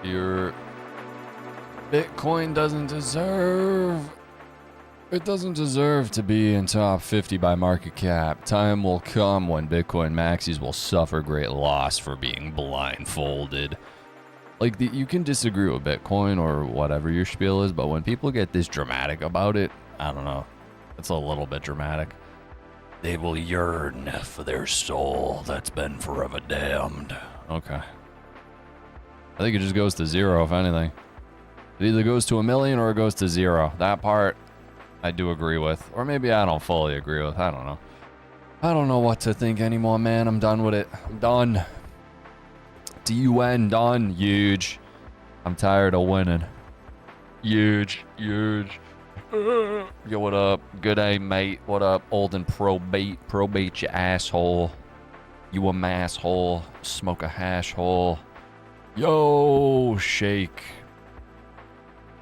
Your Bitcoin doesn't deserve... It doesn't deserve to be in top 50 by market cap. Time will come when Bitcoin maxis will suffer great loss for being blindfolded. Like, you can disagree with Bitcoin or whatever your spiel is, but when people get this dramatic about it, I don't know. It's a little bit dramatic. They will yearn for their soul that's been forever damned. Okay. I think it just goes to zero, if anything. It either goes to 1 million or it goes to zero. That part, I do agree with. Or maybe I don't fully agree with. I don't know. I don't know what to think anymore, man. I'm done with it. I'm done. D-U-N, done. Huge. I'm tired of winning. Huge. Huge. Yo, what up? Good day, mate. What up? Old and probate. Probate, you asshole. You a masshole. Smoke a hash hole. Yo, shake.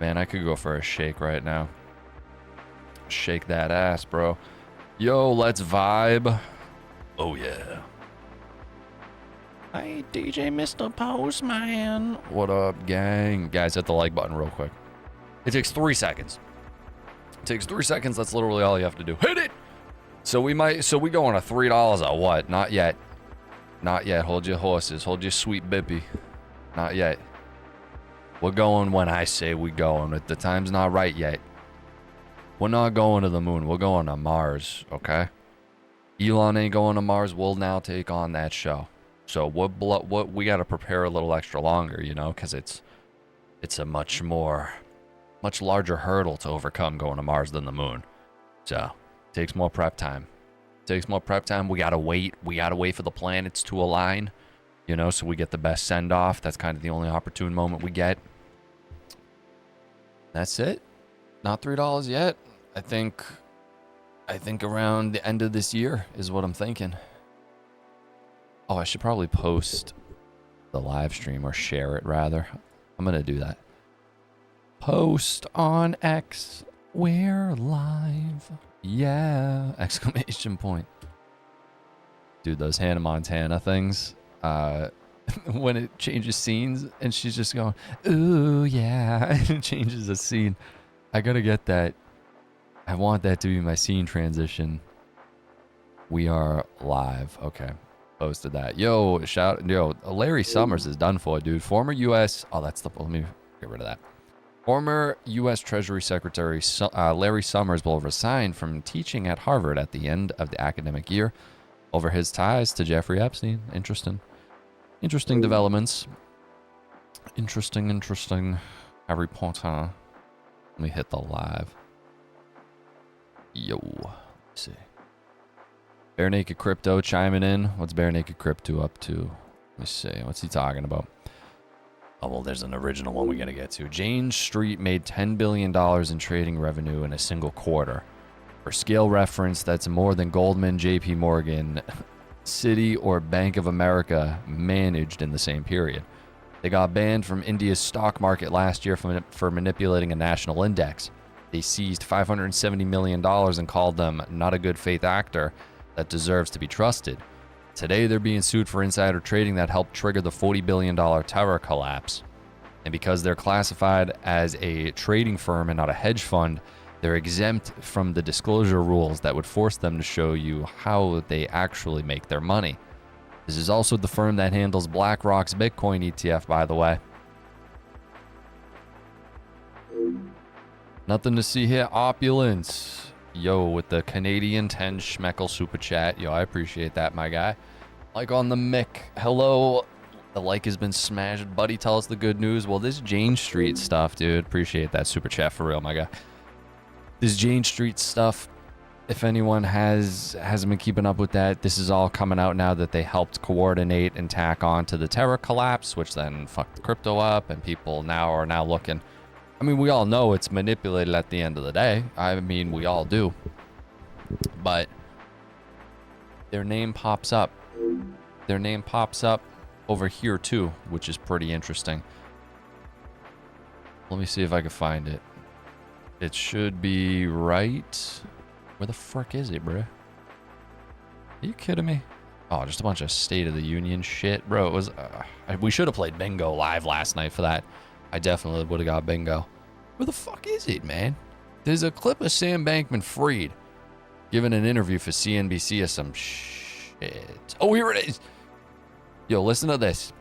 Man, I could go for a shake right now. Shake that ass, bro. Yo, let's vibe. Oh, yeah. Hey, DJ Mr. Postman. What up, gang? Guys, hit the like button real quick. It takes 3 seconds. It takes 3 seconds. That's literally all you have to do. Hit it! So we go on a $3 at what? Not yet. Not yet. Hold your horses. Hold your sweet bippy. Not yet. We're going when I say we going. The time's not right yet. We're not going to the moon. We're going to Mars, okay? Elon ain't going to Mars. We'll now take on that show. So what we got to prepare a little extra longer, you know, because it's a much larger hurdle to overcome going to Mars than the moon. So it takes more prep time. We got to wait. We got to wait for the planets to align, you know, so we get the best send off. That's kind of the only opportune moment we get. That's it. Not $3 yet. I think around the end of this year is what I'm thinking. Oh, I should probably post the live stream or share it rather. I'm going to do that. Post on X. We're live. Yeah. Exclamation point. Dude, those Hannah Montana things. When it changes scenes and she's just going, ooh, yeah. And it changes the scene. I got to get that. I want that to be my scene transition. We are live. Okay. Posted that. Yo, Larry Summers is done for, dude. Former U.S. Oh, that's the. Let me get rid of that. Former U.S. Treasury Secretary Larry Summers will resign from teaching at Harvard at the end of the academic year over his ties to Jeffrey Epstein. Interesting developments. Interesting. Harry Potter. Let me hit the live. Yo, let's see. Bare Naked Crypto chiming in. What's Bare Naked Crypto up to? Let me see. What's he talking about? Oh, well, there's an original one we got to get to. Jane Street made $10 billion in trading revenue in a single quarter. For scale reference, that's more than Goldman, JP Morgan, Citi, or Bank of America managed in the same period. They got banned from India's stock market last year for manipulating a national index. They seized $570 million and called them not a good faith actor that deserves to be trusted. Today, they're being sued for insider trading that helped trigger the $40 billion tower collapse. And because they're classified as a trading firm and not a hedge fund, they're exempt from the disclosure rules that would force them to show you how they actually make their money. This is also the firm that handles BlackRock's Bitcoin ETF, by the way. Nothing to see here. Opulence. Yo, with the Canadian 10 Schmeckel super chat. Yo, I appreciate that, my guy. Like on the mic. Hello. The like has been smashed. Buddy, tell us the good news. Well, this Jane Street stuff, dude. Appreciate that super chat for real, my guy. This Jane Street stuff, if anyone hasn't been keeping up with that, this is all coming out now that they helped coordinate and tack on to the Terra collapse, which then fucked the crypto up, and people are now looking. I mean, we all know it's manipulated at the end of the day. I mean, we all do. But their name pops up. Their name pops up over here too, which is pretty interesting. Let me see if I can find it. It should be right. Where the frick is it, bro? Are you kidding me? Oh, just a bunch of State of the Union shit, bro. It was. We should have played bingo live last night for that. I definitely would have got bingo. Where the fuck is it, man? There's a clip of Sam Bankman-Fried giving an interview for CNBC or some shit. Oh, here it is. Yo, listen to this.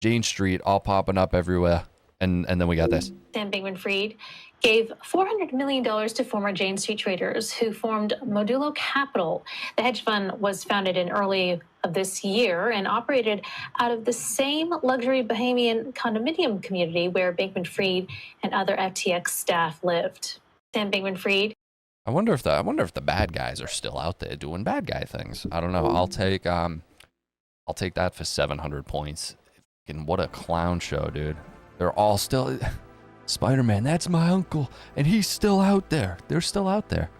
Jane Street all popping up everywhere. And then we got this. Sam Bankman-Fried gave $400 million to former Jane Street traders who formed Modulo Capital. The hedge fund was founded in early of this year and operated out of the same luxury Bahamian condominium community where Bankman-Fried and other FTX staff lived. Sam Bankman-Fried. I wonder if the bad guys are still out there doing bad guy things. I don't know. I'll take that for 700 points. And what a clown show, dude. They're all still... Spider-Man, that's my uncle, and he's still out there. They're still out there.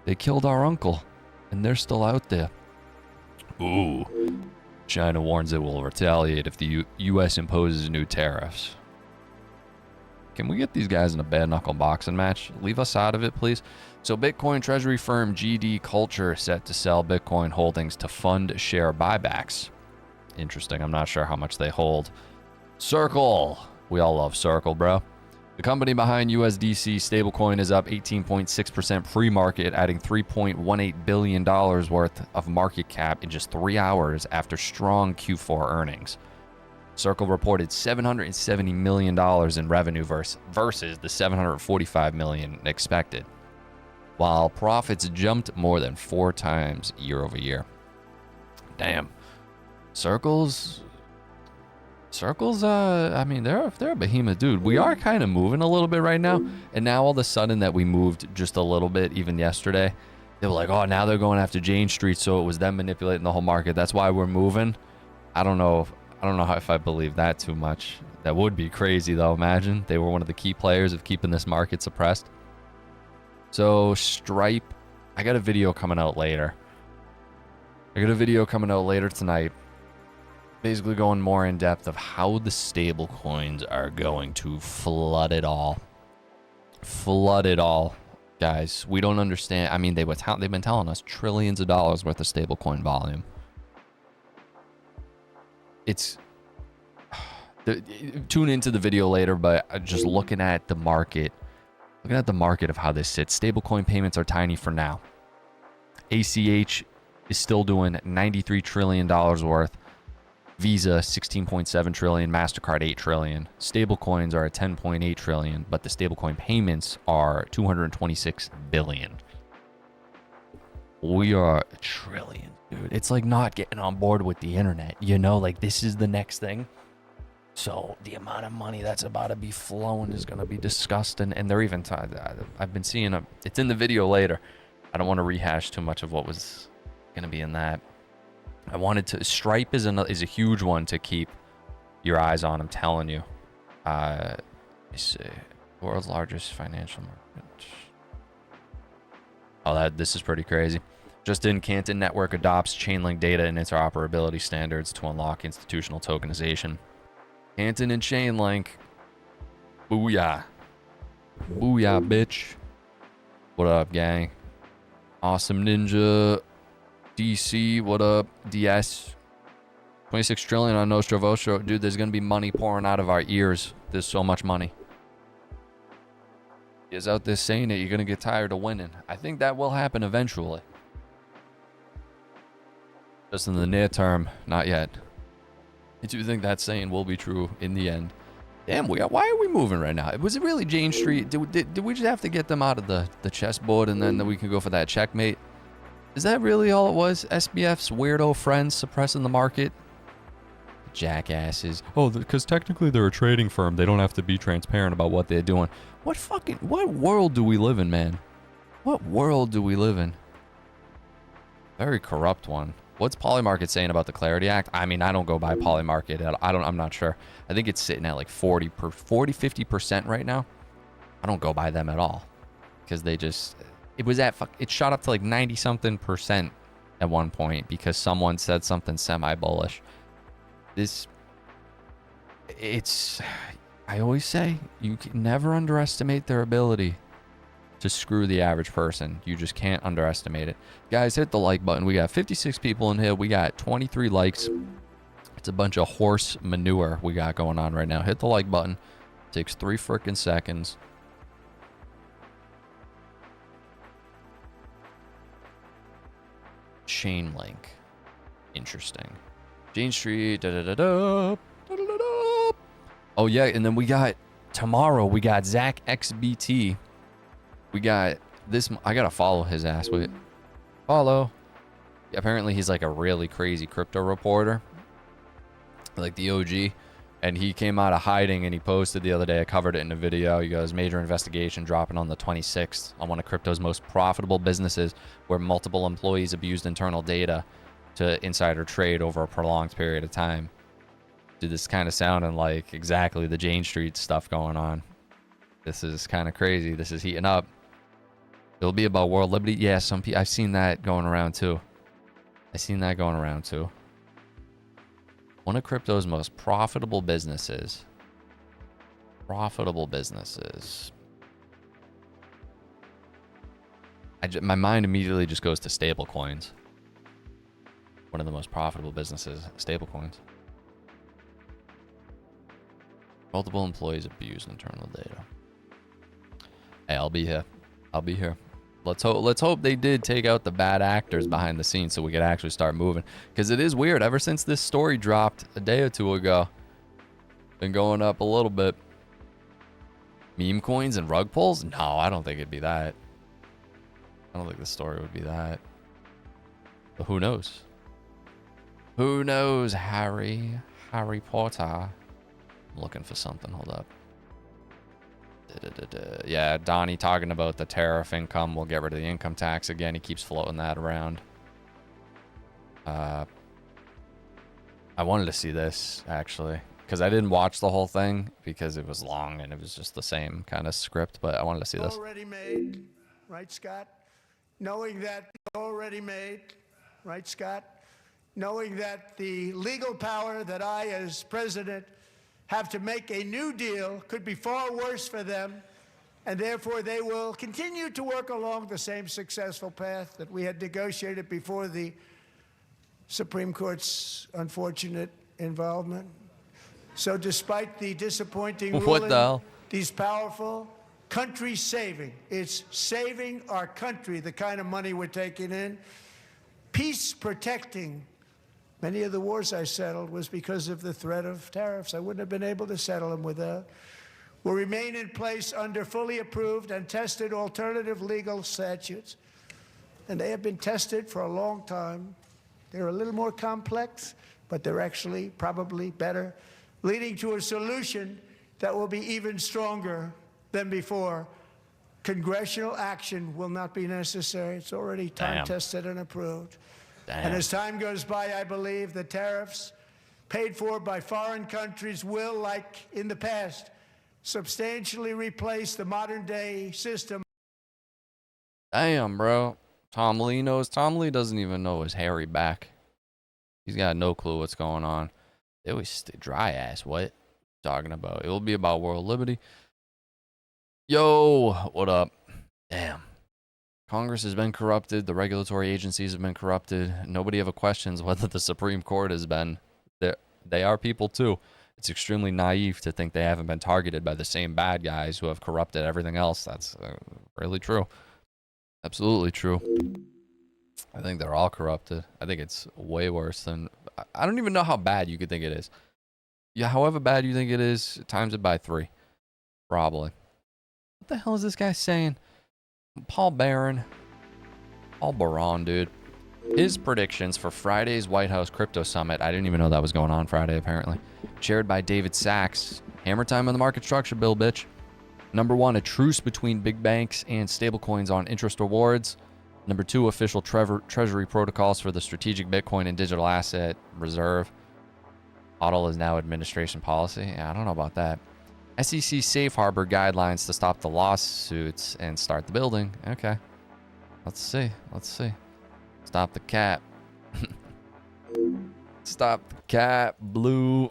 They killed our uncle, and they're still out there. Ooh. China warns it will retaliate if the U.S. imposes new tariffs. Can we get these guys in a bare-knuckle boxing match? Leave us out of it, please. So Bitcoin treasury firm GD Culture set to sell Bitcoin holdings to fund share buybacks. Interesting. I'm not sure how much they hold. Circle. We all love Circle, bro. The company behind USDC stablecoin is up 18.6% pre-market, adding $3.18 billion worth of market cap in just 3 hours after strong Q4 earnings. Circle reported $770 million in revenue versus the $745 million expected, while profits jumped more than 4 times year over year. Damn. Circle's, I mean, they're a behemoth, dude. We are kind of moving a little bit right now, and now all of a sudden that we moved just a little bit, even yesterday, they were like, oh, now they're going after Jane Street, so it was them manipulating the whole market. That's why we're moving. I don't know if I believe that too much. That would be crazy, though. Imagine they were one of the key players of keeping this market suppressed. So Stripe, I got a video coming out later. Tonight. Basically going more in depth of how the stable coins are going to flood it all. Guys. We don't understand. I mean, they've been telling us trillions of dollars worth of stable coin volume. Tune into the video later, but just looking at the market of how this sits. Stablecoin payments are tiny for now. ACH is still doing $93 trillion worth. Visa, 16.7 trillion, MasterCard, 8 trillion. Stablecoins are at 10.8 trillion, but the stablecoin payments are 226 billion. We are a trillion, dude. It's like not getting on board with the internet, you know? Like, this is the next thing. So the amount of money that's about to be flowing is going to be disgusting. And they're even, I've been seeing, it's in the video later. I don't want to rehash too much of what was going to be in that. Stripe is a huge one to keep your eyes on, I'm telling you. Let me see. World's largest financial market. Oh, this is pretty crazy. Just in, Canton Network adopts Chainlink data and interoperability standards to unlock institutional tokenization. Canton and Chainlink. Booyah. Booyah, bitch. What up, gang? Awesome Ninja. DC, what up? DS. 26 trillion on Nostro Vostro. Dude, there's going to be money pouring out of our ears. There's so much money. He is out there saying it. You're going to get tired of winning. I think that will happen eventually. Just in the near term, not yet. I do think that saying will be true in the end. Damn, why are we moving right now? Was it really Jane Street? Did we just have to get them out of the chessboard and then we can go for that checkmate? Is that really all it was? SBF's weirdo friends suppressing the market? Jackasses. Oh, because technically they're a trading firm. They don't have to be transparent about what they're doing. What world do we live in, man? What world do we live in? Very corrupt one. What's Polymarket saying about the Clarity Act? I mean, I don't go by Polymarket. I'm not sure. I think it's sitting at like 50% right now. I don't go by them at all. Because it shot up to like 90-something% at one point because someone said something semi-bullish. I always say, you can never underestimate their ability to screw the average person. You just can't underestimate it. Guys, hit the like button. We got 56 people in here. We got 23 likes. It's a bunch of horse manure we got going on right now. Hit the like button. Takes 3 freaking seconds. Chain link. Interesting. Jane Street. Da, da, da, da, da, da, da. Oh, yeah. And then we got tomorrow, we got Zach XBT. We got this. I got to follow his ass. Wait. Follow. Apparently, he's like a really crazy crypto reporter. Like the OG. And he came out of hiding and he posted the other day. I covered it in a video. He goes, major investigation dropping on the 26th on one of crypto's most profitable businesses where multiple employees abused internal data to insider trade over a prolonged period of time. Dude, this kind of sounding like exactly the Jane Street stuff going on. This is kind of crazy. This is heating up. It'll be about world liberty. Yeah, some people, I've seen that going around too. One of crypto's most profitable businesses. My mind immediately just goes to stablecoins. One of the most profitable businesses, stablecoins. Multiple employees abuse internal data. Hey, I'll be here. Let's hope they did take out the bad actors behind the scenes so we could actually start moving. Because it is weird. Ever since this story dropped a day or two ago, been going up a little bit. Meme coins and rug pulls? No, I don't think it'd be that. I don't think the story would be that. But who knows? Who knows, Harry Potter? I'm looking for something. Hold up. Yeah, Donnie talking about the tariff income. We'll get rid of the income tax again. He keeps floating that around. I wanted to see this, actually, because I didn't watch the whole thing because it was long and it was just the same kind of script, but I wanted to see this. Already made, right, Scott? Knowing that already made, right, Scott? Knowing that the legal power that I, as president, have to make a new deal could be far worse for them, and therefore they will continue to work along the same successful path that we had negotiated before the Supreme Court's unfortunate involvement. So despite the disappointing ruling, these powerful country-saving, it's saving our country, the kind of money we're taking in, peace-protecting. Many of the wars I settled was because of the threat of tariffs. I wouldn't have been able to settle them without. Will remain in place under fully approved and tested alternative legal statutes. And they have been tested for a long time. They're a little more complex, but they're actually probably better, leading to a solution that will be even stronger than before. Congressional action will not be necessary. It's already time-tested and approved. And as time goes by, I believe the tariffs paid for by foreign countries will, like in the past, substantially replace the modern-day system. Damn, bro. Tom Lee knows. Tom Lee doesn't even know his hairy back. He's got no clue what's going on. It was dry ass. What? Talking about? It will be about world liberty. Yo, what up? Damn. Congress has been corrupted. The regulatory agencies have been corrupted. Nobody ever questions whether the Supreme Court has been. They are people too. It's extremely naive to think they haven't been targeted by the same bad guys who have corrupted everything else. That's really true. Absolutely true. I think they're all corrupted. I think it's way worse than... I don't even know how bad you could think it is. Yeah, however bad you think it is, times it by 3. Probably. What the hell is this guy saying? Paul Barron, dude. His predictions for Friday's White House Crypto Summit. I didn't even know that was going on Friday, apparently. Chaired by David Sachs. Hammer time on the market structure bill, bitch. Number 1, a truce between big banks and stablecoins on interest rewards. Number 2, official treasury protocols for the strategic Bitcoin and digital asset reserve. HODL is now administration policy. Yeah, I don't know about that. SEC safe harbor guidelines to stop the lawsuits and start the building. Okay. Let's see. Stop the cap. Stop the cap, blue.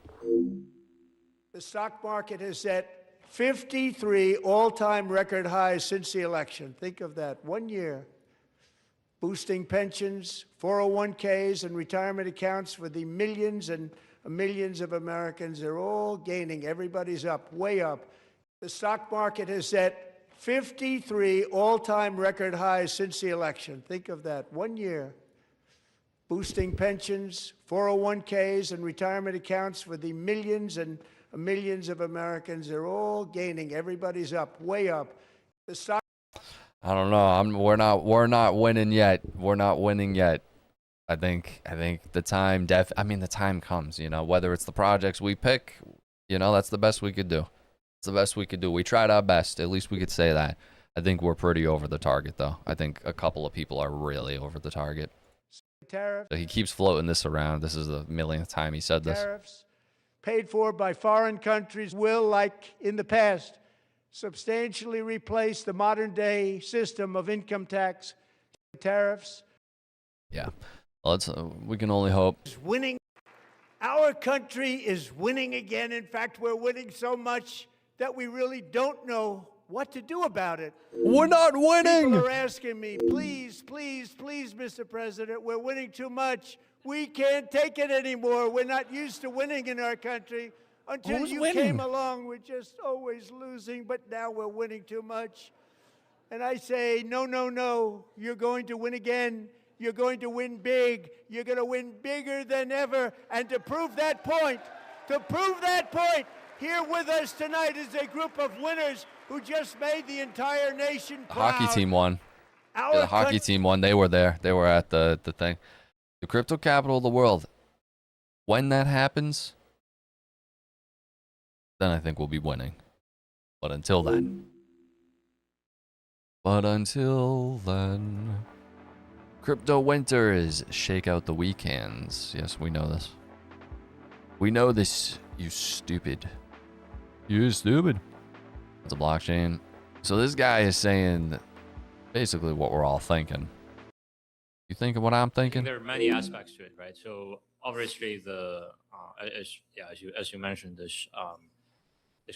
The stock market has set 53 all-time record highs since the election. Think of that, 1 year. Boosting pensions, 401ks, and retirement accounts for the millions and millions of Americans. They're all gaining. Everybody's up, way up. The stock market has set 53 all-time record highs since the election. Think of that, 1 year. Boosting pensions, 401ks, and retirement accounts for the millions and millions of Americans. They're all gaining. Everybody's up, way up. The stock. I don't know. We're not winning yet. We're not winning yet. I think the time the time comes, whether it's the projects we pick, that's the best we could do. It's the best we could do. We tried our best. At least we could say that. I think we're pretty over the target though. I think a couple of people are really over the target. Tariff. So he keeps floating this around. This is the millionth time he said this. Tariffs paid for by foreign countries will, like in the past, substantially replace the modern-day system of income tax. Tariffs. Yeah, we can only hope. Winning. Our country is winning again. In fact, we're winning so much that we really don't know what to do about it. We're not winning. People are asking me, please, please, please, Mr. President, we're winning too much. We can't take it anymore. We're not used to winning in our country. Until you came along, we're just always losing, but now we're winning too much. And I say, no, no, no, you're going to win again. You're going to win big. You're going to win bigger than ever. And to prove that point, here with us tonight is a group of winners who just made the entire nation proud. Hockey team won. The hockey team won. They were there. They were at the thing. The crypto capital of the world. When that happens, then I think we'll be winning. But until then. Crypto winters shake out the weekends. Yes, we know this. We know this, you stupid. You stupid. It's a blockchain. So this guy is saying basically what we're all thinking. You thinking what I'm thinking? There are many aspects to it, right? So obviously as you mentioned, this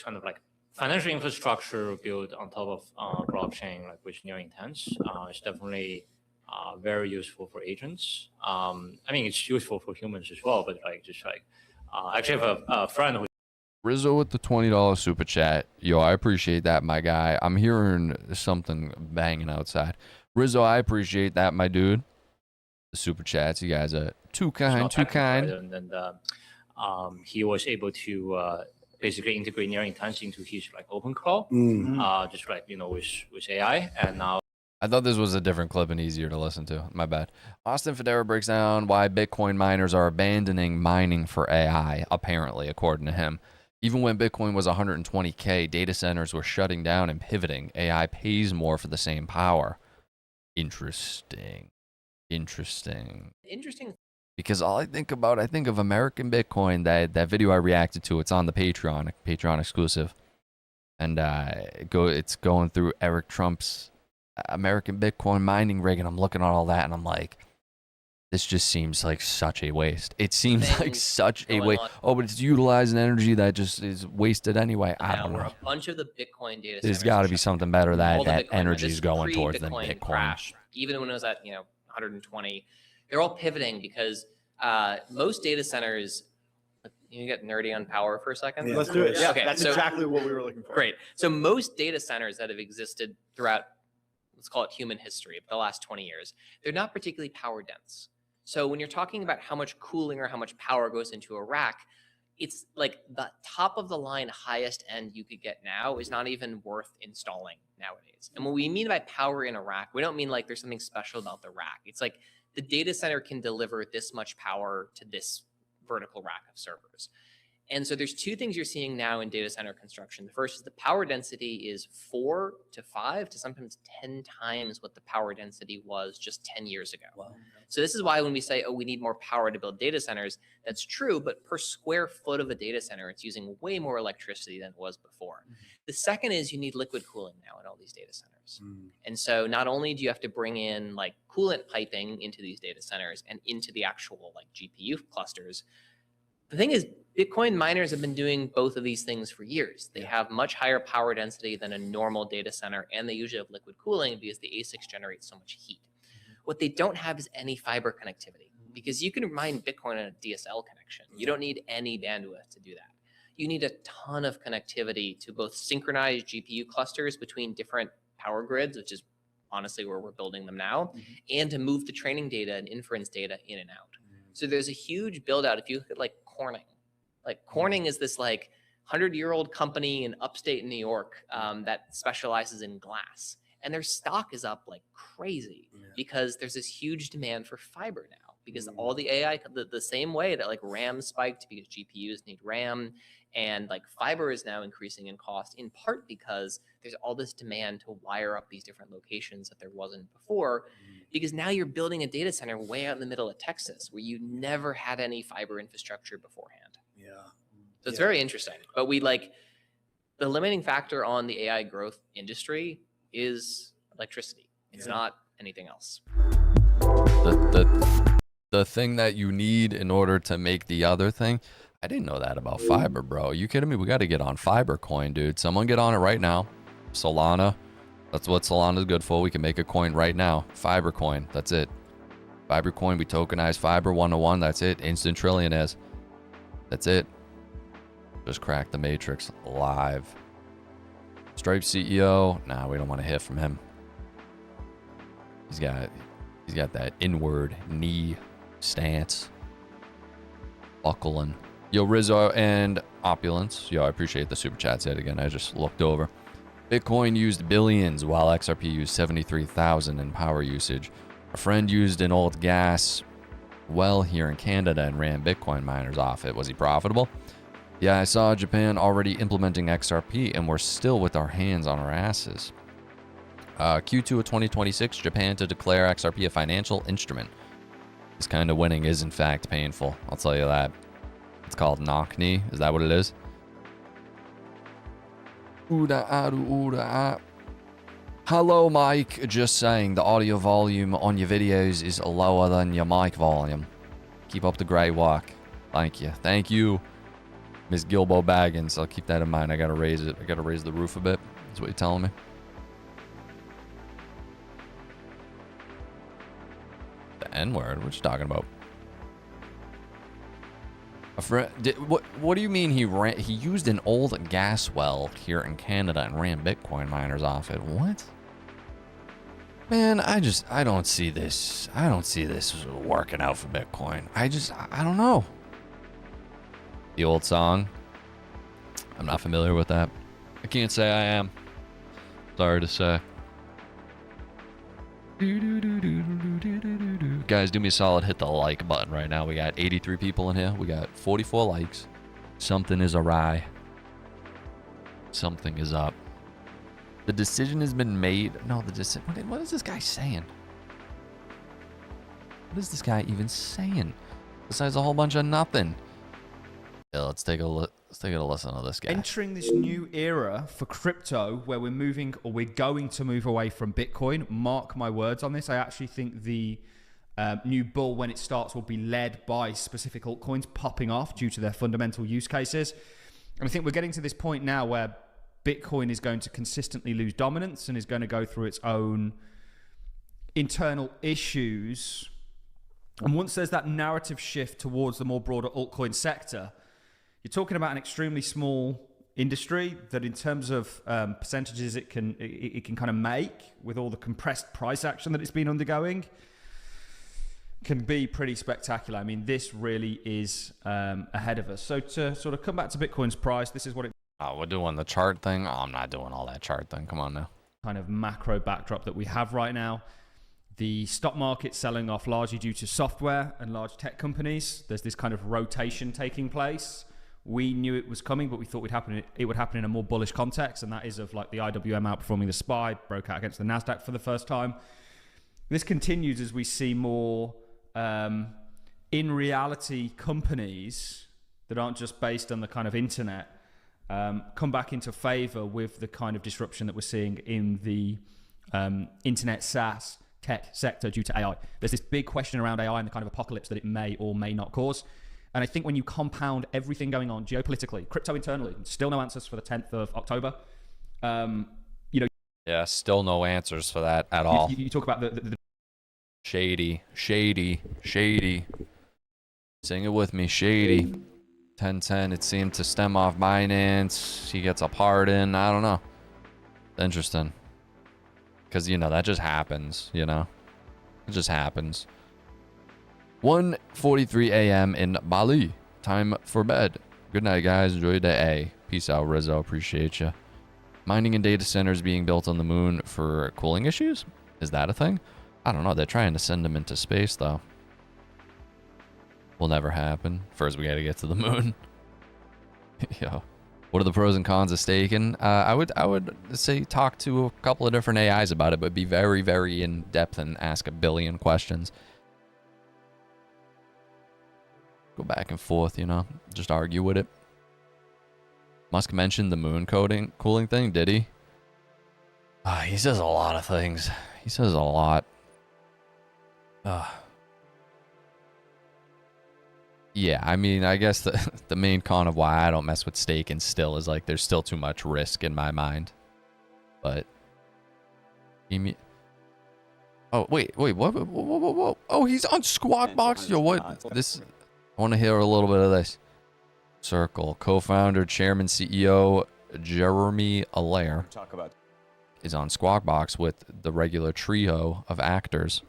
kind of like financial infrastructure built on top of blockchain, like with near intense, is definitely very useful for agents. I mean, it's useful for humans as well, but actually have a friend who. Rizzo with the $20 super chat. Yo, I appreciate that, my guy. I'm hearing something banging outside. Rizzo, I appreciate that, my dude. The super chats, you guys are too kind, too kind. And he was able to basically integrate near intense into his open call, just with AI, and now. I thought this was a different clip and easier to listen to. My bad. Austin Federa breaks down why Bitcoin miners are abandoning mining for AI, apparently, according to him. Even when Bitcoin was 120K, data centers were shutting down and pivoting. AI pays more for the same power. Interesting. Because all I think of American Bitcoin, that video I reacted to. It's on the Patreon exclusive. And it's going through Eric Trump's American Bitcoin mining rig, and I'm looking at all that, and I'm like, this just seems like such a waste. It seems like such a waste. Oh, but it's utilizing energy that just is wasted anyway. I don't know. A bunch of the Bitcoin data. There's got to be something better that energy is going towards than Bitcoin. Crash, even when it was at 120, they're all pivoting because most data centers. You get nerdy on power for a second? Yeah, let's do it. Yeah, okay, that's exactly what we were looking for. Great. So most data centers that have existed throughout, let's call it human history, the last 20 years, they're not particularly power dense. So when you're talking about how much cooling or how much power goes into a rack, it's like the top of the line highest end you could get now is not even worth installing nowadays. And what we mean by power in a rack, we don't mean like there's something special about the rack. It's like the data center can deliver this much power to this vertical rack of servers. And so there's two things you're seeing now in data center construction. The first is the power density is 4 to 5 to sometimes 10 times what the power density was just 10 years ago. Wow. So this is why when we say, oh, we need more power to build data centers, that's true, but per square foot of a data center, it's using way more electricity than it was before. The second is you need liquid cooling now in all these data centers. And so not only do you have to bring in like coolant piping into these data centers and into the actual like GPU clusters, The thing is, Bitcoin miners have been doing both of these things for years. They have much higher power density than a normal data center, and they usually have liquid cooling because the ASICs generate so much heat. What they don't have is any fiber connectivity, because you can mine Bitcoin on a DSL connection. You don't need any bandwidth to do that. You need a ton of connectivity to both synchronize GPU clusters between different power grids, which is honestly where we're building them now, and to move the training data and inference data in and out. So there's a huge build out. If you look at like Corning is this like 100-year-old company in upstate New York that specializes in glass. And their stock is up like crazy because there's this huge demand for fiber now, because all the AI, the same way that like RAM spiked because GPUs need RAM, and like fiber is now increasing in cost, in part because there's all this demand to wire up these different locations that there wasn't before, because now you're building a data center way out in the middle of Texas where you never had any fiber infrastructure beforehand. So it's very interesting. But the limiting factor on the AI growth industry is electricity. It's not anything else. The thing that you need in order to make the other thing, I didn't know that about fiber, bro. Are you kidding me? We got to get on fiber coin, dude. Someone get on it right now. Solana. That's what Solana's good for. We can make a coin right now. Fiber coin. That's it. Fiber coin. We tokenize fiber 1-to-1. That's it. Instant trillionaires. That's it. Just cracked the matrix live. Stripe CEO. Nah, we don't want to hear from him. He's got that inward knee stance. Buckling. Yo, Rizzo and Opulence. Yo, I appreciate the super chats yet again. I just looked over. Bitcoin used billions while XRP used 73,000 in power usage. A friend used an old gas well here in Canada and ran Bitcoin miners off it. Was he profitable? Yeah, I saw Japan already implementing XRP and we're still with our hands on our asses. Q2 of 2026, Japan to declare XRP a financial instrument. This kind of winning is in fact painful. I'll tell you that. It's called knock knee. Is that what it is? Hello, Mike. Just saying the audio volume on your videos is lower than your mic volume. Keep up the great work. Thank you. Thank you, Miss Gilbo Baggins. I'll keep that in mind. I gotta raise it. I gotta raise the roof a bit. That's what you're telling me. The N-word? What you talking about? A friend? What do you mean he used an old gas well here in Canada and ran Bitcoin miners off it? What? Man, I don't see this. I don't see this working out for Bitcoin. I don't know. The old song. I'm not familiar with that. I can't say I am. Sorry to say. Guys, do me a solid, hit the like button right now. We got 83 people in here. We got 44 likes. Something is awry. Something is up. The decision has been made. No, what is this guy saying? What is this guy even saying? Besides a whole bunch of nothing. Yeah, let's take a listen to this guy. Entering this new era for crypto where we're going to move away from Bitcoin. Mark my words on this. I actually think the new bull, when it starts, will be led by specific altcoins popping off due to their fundamental use cases. And I think we're getting to this point now where Bitcoin is going to consistently lose dominance and is going to go through its own internal issues. And once there's that narrative shift towards the more broader altcoin sector, you're talking about an extremely small industry that, in terms of percentages, it can kind of make with all the compressed price action that it's been undergoing, can be pretty spectacular. I mean, this really is ahead of us. So to sort of come back to Bitcoin's price, this is what it. Oh, we're doing the chart thing. Oh, I'm not doing all that chart thing. Come on now. Kind of macro backdrop that we have right now. The stock market selling off largely due to software and large tech companies. There's this kind of rotation taking place. We knew it was coming, but we thought it would happen in a more bullish context, and that is of like the IWM outperforming the SPY, broke out against the NASDAQ for the first time. This continues as we see more in reality companies that aren't just based on the kind of internet come back into favor with the kind of disruption that we're seeing in the internet SaaS tech sector due to AI. There's this big question around AI and the kind of apocalypse that it may or may not cause. And I think when you compound everything going on geopolitically, crypto internally, still no answers for the 10th of October. You know, Yeah, still no answers for that at all. you talk about the Shady. Sing it with me, shady. 1010, it seemed to stem off Binance. He gets a pardon. I don't know. Interesting. Because, you know, that just happens, you know? It just happens. 1:43 a.m. in Bali. Time for bed. Good night, guys. Enjoy your day. Peace out, Rizzo. Appreciate you. Mining and data centers being built on the moon for cooling issues? Is that a thing? I don't know. They're trying to send them into space, though. Will never happen. First, we got to get to the moon. Yo. What are the pros and cons of staking? I would say talk to a couple of different AIs about it, but be very, very in depth and ask a billion questions. Go back and forth, you know, just argue with it. Musk mentioned the moon cooling thing, did he? He says a lot of things. He says a lot. Yeah, I mean, I guess the main con of why I don't mess with staking still is like there's still too much risk in my mind. But oh wait, what? Oh, he's on Squawk Box. Yo, what? This I want to hear a little bit of this. Circle co-founder, chairman, CEO Jeremy Allaire is on Squawk Box with the regular trio of actors.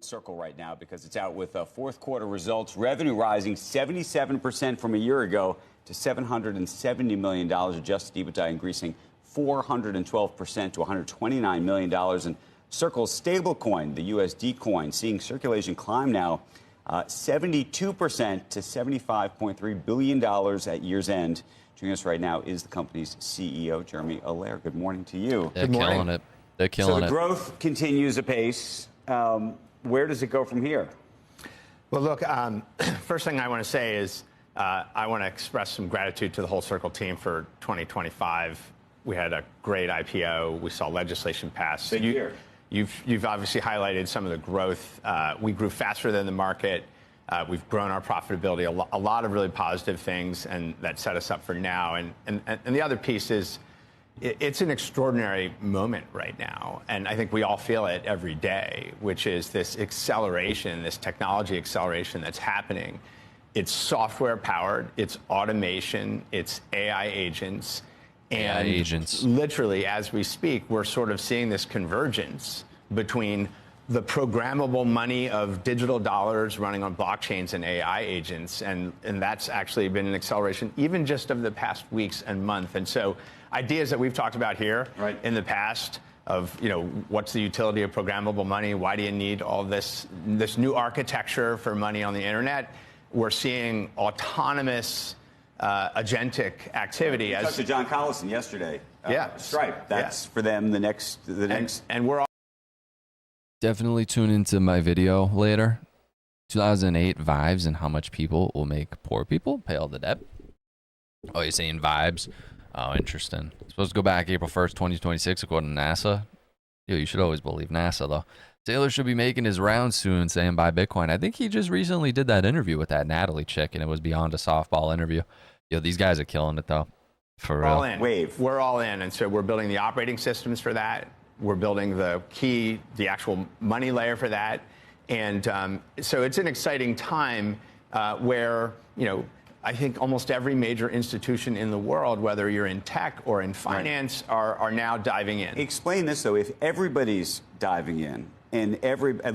Circle right now because it's out with fourth quarter results. Revenue rising 77% from a year ago to $770 million. Adjusted EBITDA increasing 412% to $129 million. And Circle's stablecoin, the USD coin, seeing circulation climb now 72% to $75.3 billion at year's end. Joining us right now is the company's CEO, Jeremy Allaire. Good morning to you. They're killing it. They're killing it. So the growth continues apace. Where does it go from here? Well, look, first thing I want to say is I want to express some gratitude to the whole Circle team for 2025. We had a great IPO. We saw legislation pass. Big year. You've obviously highlighted some of the growth. We grew faster than the market. We've grown our profitability. A lot of really positive things, and that set us up for now. And the other piece is it's an extraordinary moment right now, and I think we all feel it every day, which is this acceleration, this technology acceleration that's happening. It's software powered, it's automation, it's AI agents. And AI agents. Literally, as we speak, we're sort of seeing this convergence between the programmable money of digital dollars running on blockchains and AI agents. And that's actually been an acceleration even just of the past weeks and month. And so ideas that we've talked about here in the past of, you know, what's the utility of programmable money? Why do you need all this new architecture for money on the internet? We're seeing autonomous agentic activity. I talked to John Collison yesterday. Stripe. That's for them the next. And we're all Definitely tune into my video later. 2008 vibes and how much people will make poor people pay all the debt. Oh, you're saying vibes? Oh, interesting. Supposed to go back April 1st, 2026, according to NASA. Yo, you should always believe NASA, though. Taylor should be making his rounds soon, saying buy Bitcoin. I think he just recently did that interview with that Natalie chick, and it was beyond a softball interview. Yo, these guys are killing it, though. For real. All in. We're all in, and so we're building the operating systems for that. We're building the actual money layer for that. And so it's an exciting time where, you know, I think almost every major institution in the world, whether you're in tech or in finance, are now diving in. Explain this, though. If everybody's diving in, and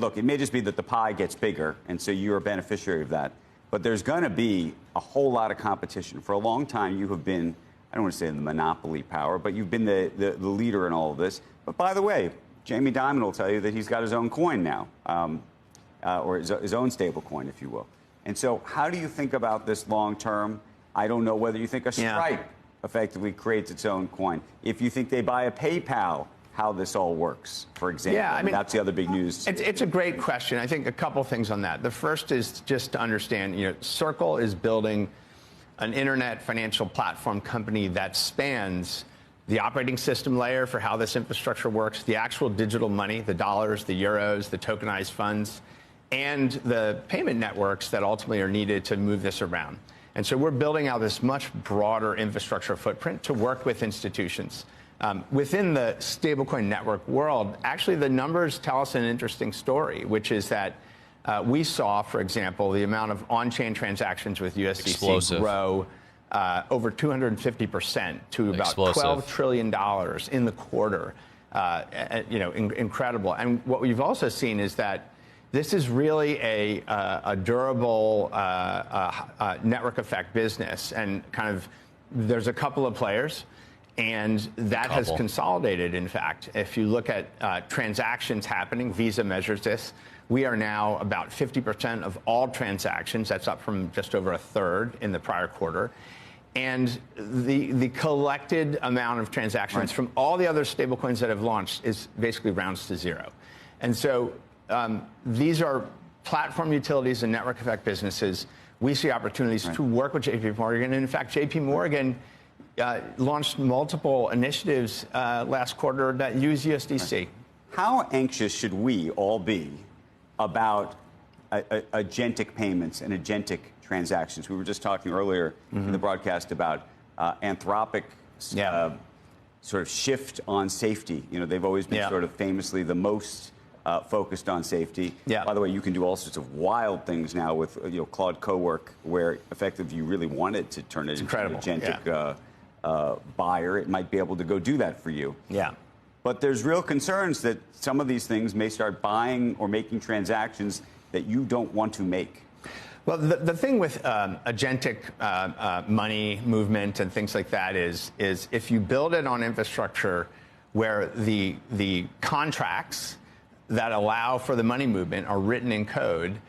look, it may just be that the pie gets bigger, and so you're a beneficiary of that. But there's going to be a whole lot of competition. For a long time, you have been, I don't want to say the monopoly power, but you've been the leader in all of this. But by the way, Jamie Dimon will tell you that he's got his own coin now, or his own stable coin, if you will. And so how do you think about this long term? I don't know whether you think a Stripe effectively creates its own coin. If you think they buy a PayPal, how this all works, for example. Yeah, I mean, that's the other big news. It's a great question. I think a couple things on that. The first is just to understand, you know, Circle is building an internet financial platform company that spans the operating system layer for how this infrastructure works, the actual digital money, the dollars, the euros, the tokenized funds, and the payment networks that ultimately are needed to move this around. And so we're building out this much broader infrastructure footprint to work with institutions. Within the stablecoin network world, actually the numbers tell us an interesting story, which is that we saw, for example, the amount of on-chain transactions with USDC grow over 250% to about $12 trillion in the quarter. Incredible. And what we've also seen is that this is really a durable network effect business, and kind of there's a couple of players, and that has consolidated. In fact, if you look at transactions happening, Visa measures this. We are now about 50% of all transactions. That's up from just over a third in the prior quarter. And the collected amount of transactions from all the other stablecoins that have launched is basically rounds to zero. And so these are platform utilities and network effect businesses. We see opportunities to work with JP Morgan. And in fact, JP Morgan launched multiple initiatives last quarter that use USDC. How anxious should we all be about agentic payments and agentic transactions? We were just talking earlier in the broadcast about Anthropic's sort of shift on safety. You know, they've always been sort of famously the most focused on safety. By the way, you can do all sorts of wild things now with Claude Cowork, where effectively you really wanted to turn it into an agentic buyer. It might be able to go do that for you. But there's real concerns that some of these things may start buying or making transactions that you don't want to make. Well, the thing with agentic money movement and things like that is if you build it on infrastructure where the contracts that allow for the money movement are written in code,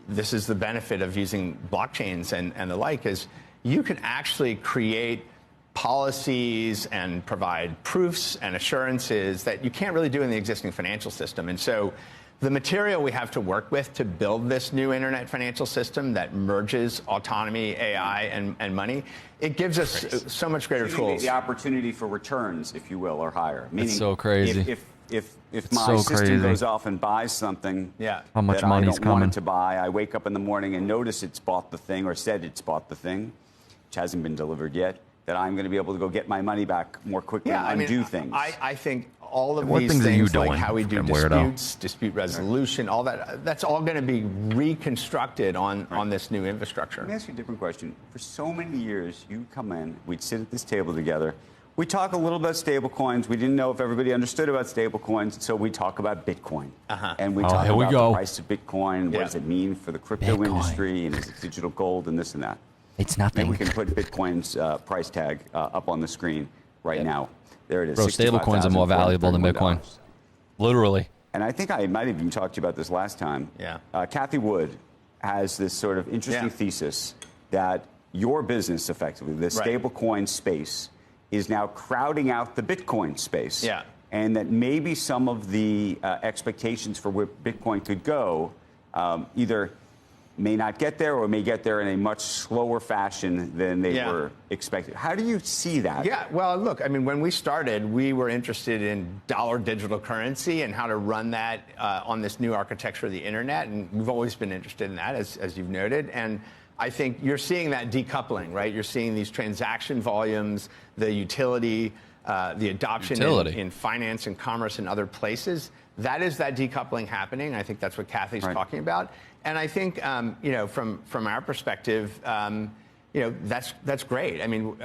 this is the benefit of using blockchains and the like, is you can actually create policies and provide proofs and assurances that you can't really do in the existing financial system. And so the material we have to work with to build this new internet financial system that merges autonomy, AI, and money, it gives us so much greater tools. The opportunity for returns, if you will, are higher. Meaning, it's so crazy. If my system goes off and buys something how much that money's I don't coming want it to buy, I wake up in the morning and notice it's bought the thing or said it's bought the thing, which hasn't been delivered yet, that I'm going to be able to go get my money back more quickly and undo things. I think all of what these things are you things, like doing, how we do weirdo? disputes, dispute resolution, all that's all going to be reconstructed on this new infrastructure. Let me ask you a different question. For so many years, you come in, we'd sit at this table together. We talk a little about stablecoins. We didn't know if everybody understood about stablecoins, so we talk about Bitcoin. And we talk about the price of Bitcoin. What does it mean for the crypto industry? And is it digital gold and this and that? It's nothing. And we can put Bitcoin's price tag up on the screen right now. There it is. Bro, stablecoins are more valuable than Bitcoin. Literally. And I think I might have even talked to you about this last time. Kathy Wood has this sort of interesting thesis that your business, effectively, the stablecoin space, is now crowding out the Bitcoin space. And that maybe some of the expectations for where Bitcoin could go either may not get there or may get there in a much slower fashion than they were expected. How do you see that? Well, look, I mean, when we started, we were interested in dollar digital currency and how to run that on this new architecture of the internet. And we've always been interested in that, as you've noted. And I think you're seeing that decoupling, right? You're seeing these transaction volumes, the utility, the adoption in finance and commerce and other places. That is that decoupling happening. I think that's what Kathy's talking about. And I think, from our perspective, that's great. I mean,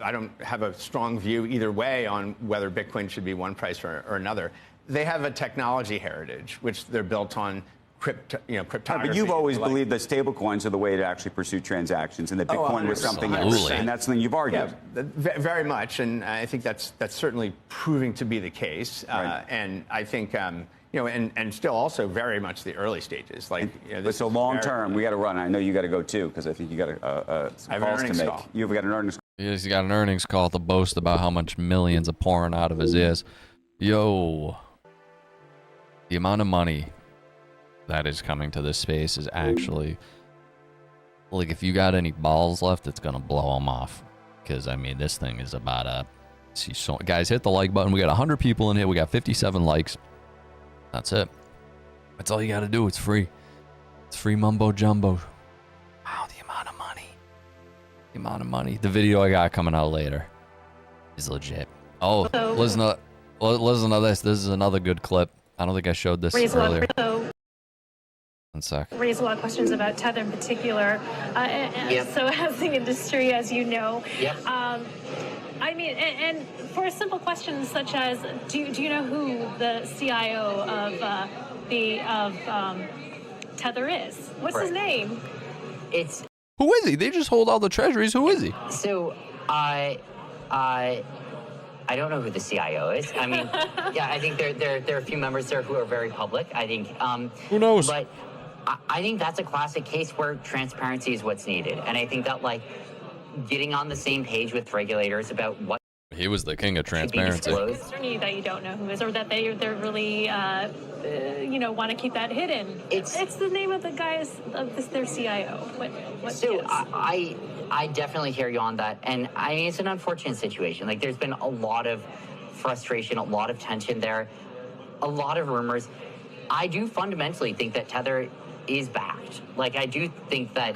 I don't have a strong view either way on whether Bitcoin should be one price or another. They have a technology heritage, which they're built on cryptography. But you've always believed that stablecoins are the way to actually pursue transactions, and that Bitcoin was something else. And that's something you've argued. Very much, and I think that's certainly proving to be the case. And I think, and still also very much the early stages. But so long term, we got to run. I know you got to go too, because I think you got some calls to make. You've got an earnings call. He's got an earnings call to boast about how much millions are pouring out of his ears. Yo, the amount of money that is coming to this space is actually, like, if you got any balls left, it's gonna blow them off. Because I mean, this thing is about to see. So guys, hit the like button. We got 100 people in here. We got 57 likes. That's it. That's all you got to do. It's free. It's free mumbo jumbo. Wow, the amount of money. The amount of money. The video I got coming out later is legit. Oh, listen to this. This is another good clip. I don't think I showed this earlier. One sec. Raise a lot of questions about Tether in particular. So as the industry, as you know, I mean, and for a simple question such as, do you know who the CIO of Tether is? What's his name? Who is he? They just hold all the treasuries. Who is he? So I don't know who the CIO is. I mean, yeah, I think there are a few members there who are very public. I think. Who knows? But I think that's a classic case where transparency is what's needed, and I think that like getting on the same page with regulators about what. He was the king of transparency. It's concerning that you don't know who is, or that they're really, want to keep that hidden. It's the name of the guy of their CIO. What so I definitely hear you on that, and I mean it's an unfortunate situation. Like there's been a lot of frustration, a lot of tension there, a lot of rumors. I do fundamentally think that Tether is backed. Like I do think that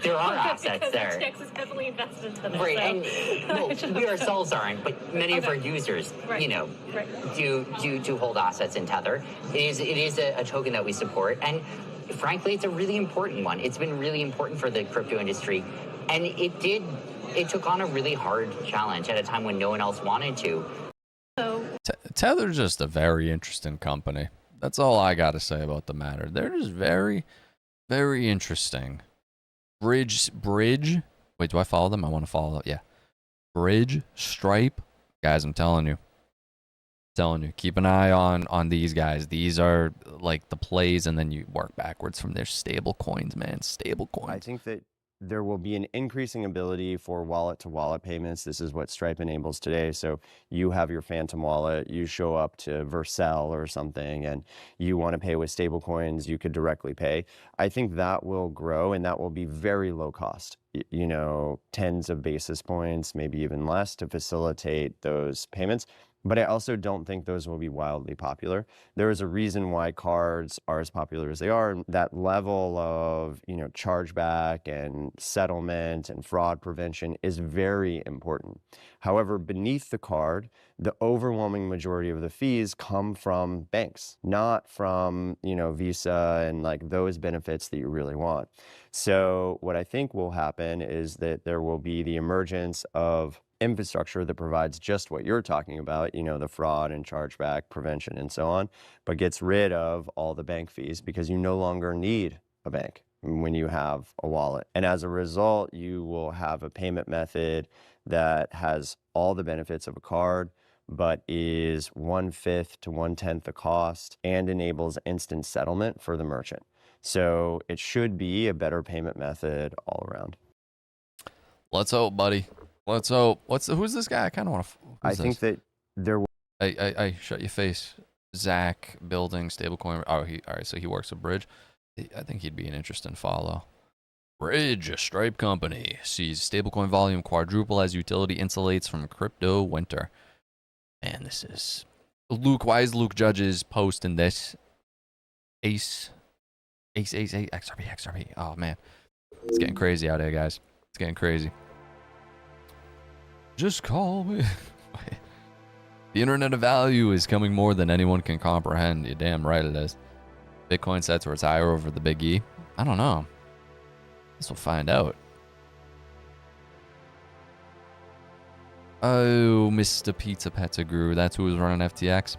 there are assets there. FTX is heavily invested in Tether. Right, So. and we ourselves aren't, but many of our users, do hold assets in Tether. It is a token that we support, and frankly, it's a really important one. It's been really important for the crypto industry, and it took on a really hard challenge at a time when no one else wanted to. Tether's just a very interesting company. That's all I got to say about the matter. They're just very, very interesting. Bridge. Wait, do I follow them? I want to follow. Yeah. Bridge, Stripe. Guys, I'm telling you. Keep an eye on these guys. These are like the plays, and then you work backwards from their stable coins, man. Stable coins. I think that there will be an increasing ability for wallet-to-wallet payments. This is what Stripe enables today. So you have your Phantom wallet, you show up to Vercel or something, and you want to pay with stablecoins, you could directly pay. I think that will grow, and that will be very low cost. You know, tens of basis points, maybe even less, to facilitate those payments. But I also don't think those will be wildly popular. There is a reason why cards are as popular as they are. That level of, chargeback and settlement and fraud prevention is very important. However, beneath the card, the overwhelming majority of the fees come from banks, not from, Visa and like those benefits that you really want. So what I think will happen is that there will be the emergence of infrastructure that provides just what you're talking about, the fraud and chargeback prevention and so on, but gets rid of all the bank fees because you no longer need a bank when you have a wallet. And as a result, you will have a payment method that has all the benefits of a card, but is 1/5 to 1/10 the cost and enables instant settlement for the merchant. So it should be a better payment method all around. Let's hope, buddy. Let's hope. Who's this guy? I kind of want to. I think that there will. Hey, shut your face. Zach building stablecoin. Oh, all right. So he works at Bridge. I think he'd be an interesting follow. Bridge, a Stripe company, sees stablecoin volume quadruple as utility insulates from crypto winter. Man, this is Luke. Why is Luke Judge's posting this? Ace, XRP. Oh man, it's getting crazy out here, guys. It's getting crazy. Just call me. The internet of value is coming more than anyone can comprehend. You're damn right it is. Bitcoin set to retire over the big E. I don't know. Guess we'll find out. Oh, Mr. Pizza Pettigrew. That's who was running FTX.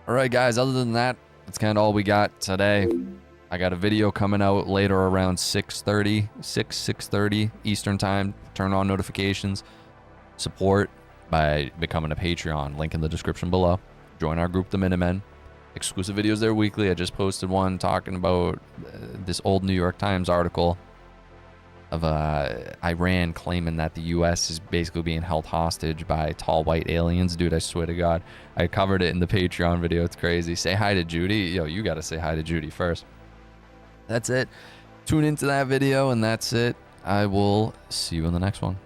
All right, guys. Other than that, that's kind of all we got today. I got a video coming out later around 6:30 Eastern time. Turn on notifications. Support by becoming a Patreon. Link in the description below. Join our group, the Minutemen. Exclusive videos there weekly. I just posted one talking about this old New York Times article of Iran claiming that the U.S. is basically being held hostage by tall white aliens. Dude, I swear to God. I covered it in the Patreon video. It's crazy. Say hi to Judy. Yo, you got to say hi to Judy first. That's it. Tune into that video, and that's it. I will see you in the next one.